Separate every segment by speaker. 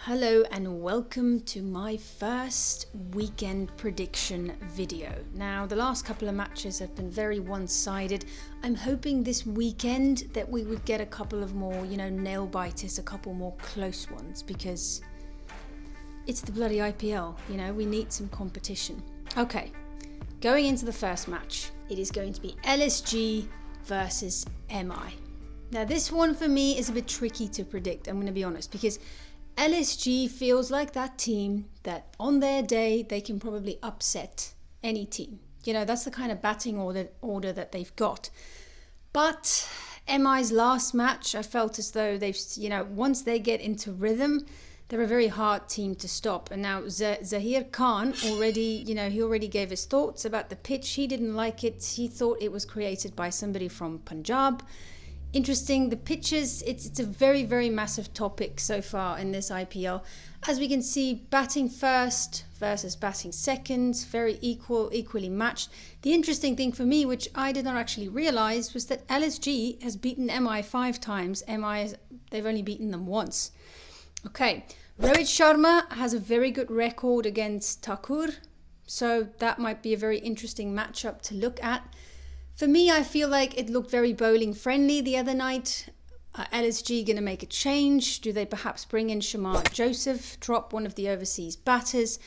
Speaker 1: Hello and welcome to my first weekend prediction video. Now, the last couple of matches have been very one-sided. I'm hoping this weekend that we would get a couple of more, nail biters, a couple more close ones, because it's the bloody IPL, we need some competition. Okay, going into the first match, it is going to be LSG versus MI. Now, this one for me is a bit tricky to predict, I'm going to be honest, because LSG feels like that team that on their day they can probably upset any team. That's the kind of batting order that they've got. But MI's last match, I felt as though they've, once they get into rhythm, they're a very hard team to stop. And now Zahir Khan already, he already gave his thoughts about the pitch. He didn't like it. He thought it was created by somebody from Punjab. Interesting, the pitches, it's a very, very massive topic so far in this IPL. As we can see, batting first versus batting second, very equally matched. The interesting thing for me, which I did not actually realize, was that LSG has beaten MI 5 times. They've only beaten them once. Okay, Rohit Sharma has a very good record against Thakur, so that might be a very interesting matchup to look at. For me, I feel like it looked very bowling friendly the other night. LSG going to make a change? Do they perhaps bring in Shamar Joseph, drop one of the overseas batters?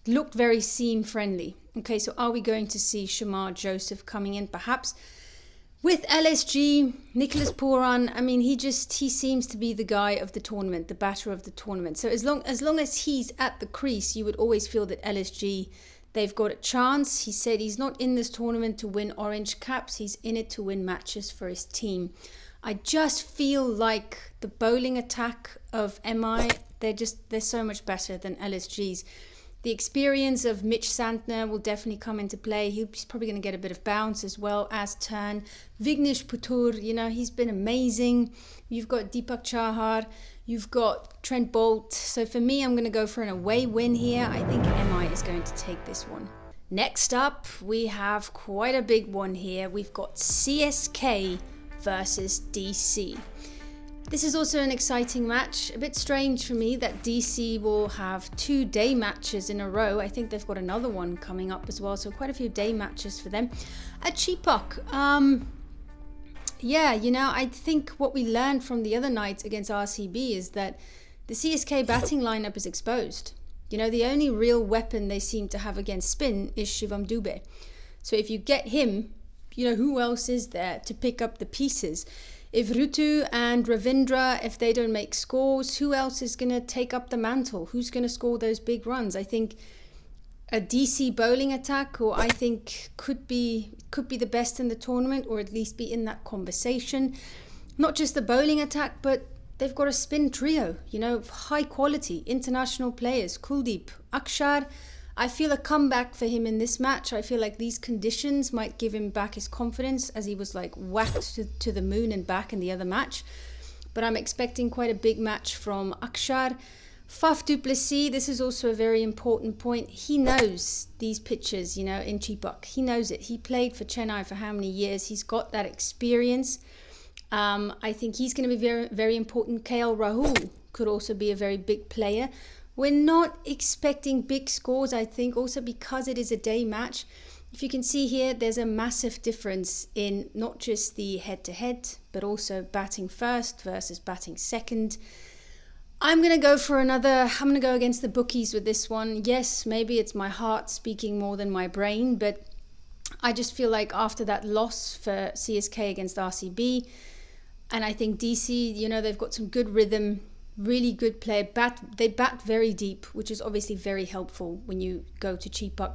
Speaker 1: Looked very seam friendly. Okay, so are we going to see Shamar Joseph coming in perhaps? With LSG, Nicholas Pooran, he seems to be the guy of the tournament, the batter of the tournament. So as long as he's at the crease, you would always feel that LSG, they've got a chance. He said he's not in this tournament to win orange caps. He's in it to win matches for his team. I just feel like the bowling attack of MI, they're so much better than LSG's. The experience of Mitch Santner will definitely come into play. He's probably going to get a bit of bounce as well as turn. Vignesh Puthur, he's been amazing. You've got Deepak Chahar. You've got Trent Bolt. So for me, I'm going to go for an away win here. I think MI is going to take this one. Next up, we have quite a big one here. We've got CSK versus DC. This is also an exciting match. A bit strange for me that DC will have 2 day matches in a row. I think they've got another one coming up as well. So quite a few day matches for them. At Chepauk, I think what we learned from the other night against RCB is that the CSK batting lineup is exposed. The only real weapon they seem to have against spin is Shivam Dubey. So if you get him, who else is there to pick up the pieces? If Ritu and Ravindra, if they don't make scores, who else is going to take up the mantle? Who's going to score those big runs? I think a DC bowling attack, who I think could be the best in the tournament, or at least be in that conversation. Not just the bowling attack, but they've got a spin trio, high quality international players. Kuldeep, Akshar. I feel a comeback for him in this match. I feel like these conditions might give him back his confidence, as he was like whacked to the moon and back in the other match. But I'm expecting quite a big match from Akshar. Faf du Plessis, this is also a very important point. He knows these pitches, in Chepauk. He knows it. He played for Chennai for how many years? He's got that experience. I think he's going to be very, very important. KL Rahul could also be a very big player. We're not expecting big scores, I think, also because it is a day match. If you can see here, there's a massive difference in not just the head-to-head, but also batting first versus batting second. I'm going to go against the bookies with this one. Yes, maybe it's my heart speaking more than my brain, but I just feel like after that loss for CSK against RCB, and I think DC, they've got some good rhythm, really good player. They bat very deep, which is obviously very helpful when you go to Chepauk.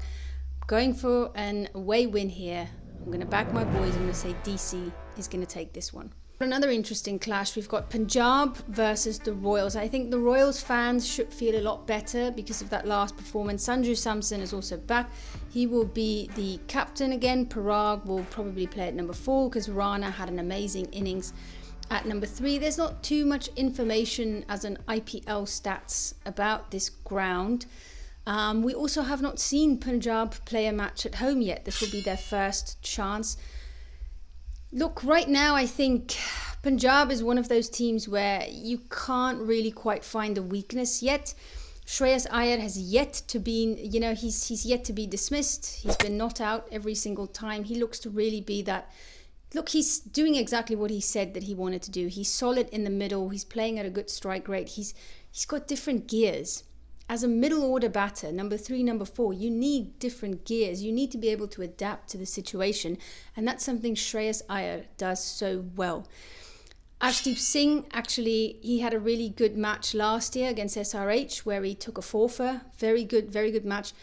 Speaker 1: Going for an away win here. I'm going to back my boys. I'm going to say DC is going to take this one. Another interesting clash, we've got Punjab versus the Royals. I think the Royals fans should feel a lot better because of that last performance. Sanju Samson is also back. He will be the captain again. Parag will probably play at number 4 because Rana had an amazing innings at number 3. There's not too much information as an IPL stats about this ground. We also have not seen Punjab play a match at home yet. This will be their first chance. Look, right now I think Punjab is one of those teams where you can't really quite find a weakness yet. Shreyas Iyer has yet to be, he's yet to be dismissed. He's been not out every single time. He looks to really be that. Look, he's doing exactly what he said that he wanted to do. He's solid in the middle. He's playing at a good strike rate. He's got different gears. As a middle order batter, number 3, number 4, you need different gears. You need to be able to adapt to the situation. And that's something Shreyas Iyer does so well. Arshdeep Singh, actually, he had a really good match last year against SRH where he took a forfeit. Very good match.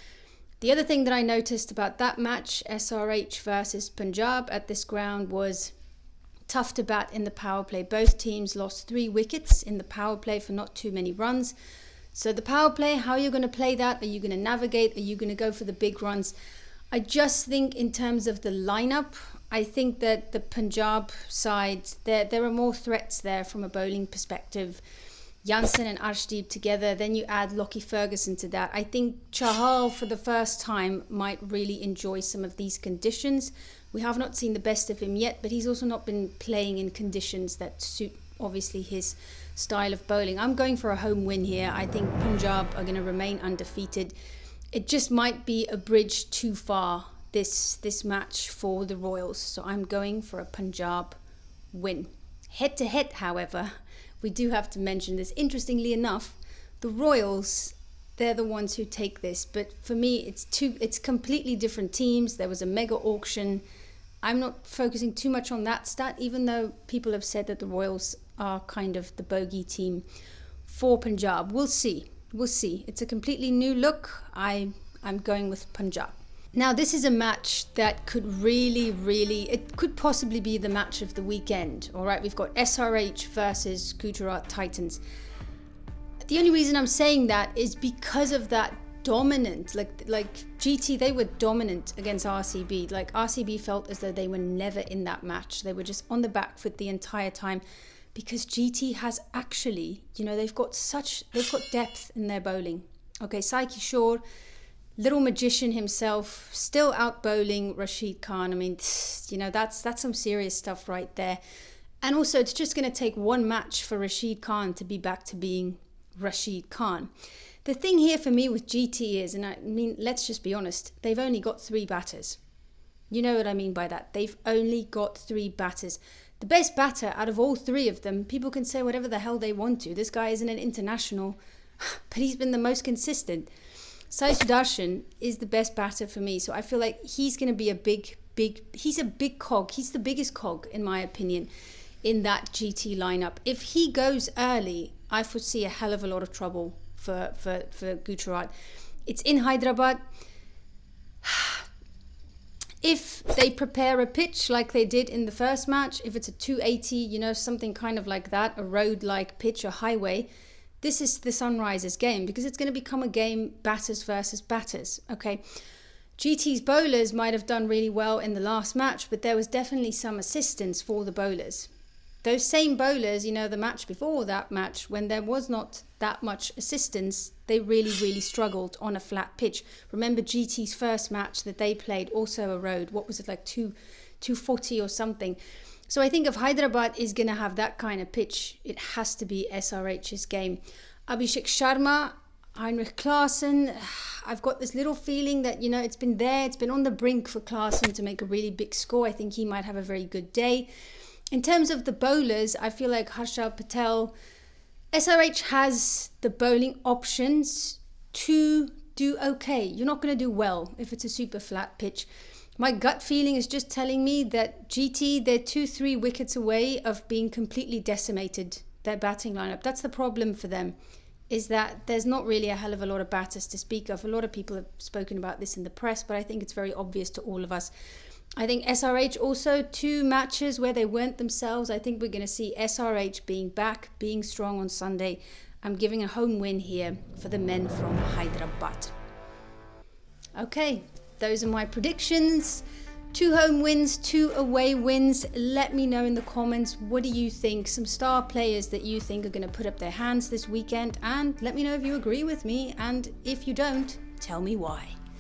Speaker 1: The other thing that I noticed about that match, SRH versus Punjab at this ground, was tough to bat in the power play. Both teams lost 3 wickets in the power play for not too many runs. So the power play, how are you going to play that? Are you going to navigate? Are you going to go for the big runs? I just think in terms of the lineup, I think that the Punjab side, there are more threats there from a bowling perspective. Jansen and Arshdeep together, then you add Lockie Ferguson to that. I think Chahal for the first time might really enjoy some of these conditions. We have not seen the best of him yet, but he's also not been playing in conditions that suit obviously his style of bowling. I'm going for a home win here. I think Punjab are going to remain undefeated. It just might be a bridge too far, this match for the Royals. So I'm going for a Punjab win. Head to head, however, we do have to mention this. Interestingly enough, the Royals, they're the ones who take this. But for me, it's completely different teams. There was a mega auction. I'm not focusing too much on that stat, even though people have said that the Royals are kind of the bogey team for Punjab. We'll see. It's a completely new look. I'm going with Punjab. Now, this is a match that could it could possibly be the match of the weekend. All right, we've got SRH versus Gujarat Titans. The only reason I'm saying that is because of that dominant, like GT, they were dominant against RCB. Like RCB felt as though they were never in that match. They were just on the back foot the entire time because GT has actually, they've got depth in their bowling. Okay, Sai Kishore, little magician himself, still out bowling Rashid Khan. I mean, that's some serious stuff right there. And also, it's just going to take one match for Rashid Khan to be back to being Rashid Khan. The thing here for me with GT is, and I mean, let's just be honest, they've only got 3 batters. You know what I mean by that. They've only got 3 batters. The best batter out of all 3 of them, people can say whatever the hell they want to. This guy isn't an international, but he's been the most consistent. Sai Sudarshan is the best batter for me. So I feel like he's going to be he's a big cog. He's the biggest cog, in my opinion, in that GT lineup. If he goes early, I foresee a hell of a lot of trouble for Gujarat. It's in Hyderabad. If they prepare a pitch like they did in the first match, if it's a 280, something kind of like that, a road-like pitch, a highway, this is the Sunrisers game because it's going to become a game batters versus batters, okay? GT's bowlers might have done really well in the last match, but there was definitely some assistance for the bowlers. Those same bowlers, the match before that match, when there was not that much assistance, they really struggled on a flat pitch. Remember GT's first match that they played, also a road. What was it, like 240 or something? So I think if Hyderabad is going to have that kind of pitch, it has to be SRH's game. Abhishek Sharma, Heinrich Klaasen, I've got this little feeling that, it's been there. It's been on the brink for Klaasen to make a really big score. I think he might have a very good day. In terms of the bowlers, I feel like Harshal Patel, SRH has the bowling options to do okay. You're not going to do well if it's a super flat pitch. My gut feeling is just telling me that GT, they're 2-3 wickets away of being completely decimated, their batting lineup. That's the problem for them, is that there's not really a hell of a lot of batters to speak of. A lot of people have spoken about this in the press, but I think it's very obvious to all of us. I think SRH also 2 matches where they weren't themselves. I think we're going to see SRH being back, being strong on Sunday. I'm giving a home win here for the men from Hyderabad. Okay, those are my predictions. 2 home wins, 2 away wins. Let me know in the comments, what do you think? Some star players that you think are going to put up their hands this weekend. And let me know if you agree with me. And if you don't, tell me why.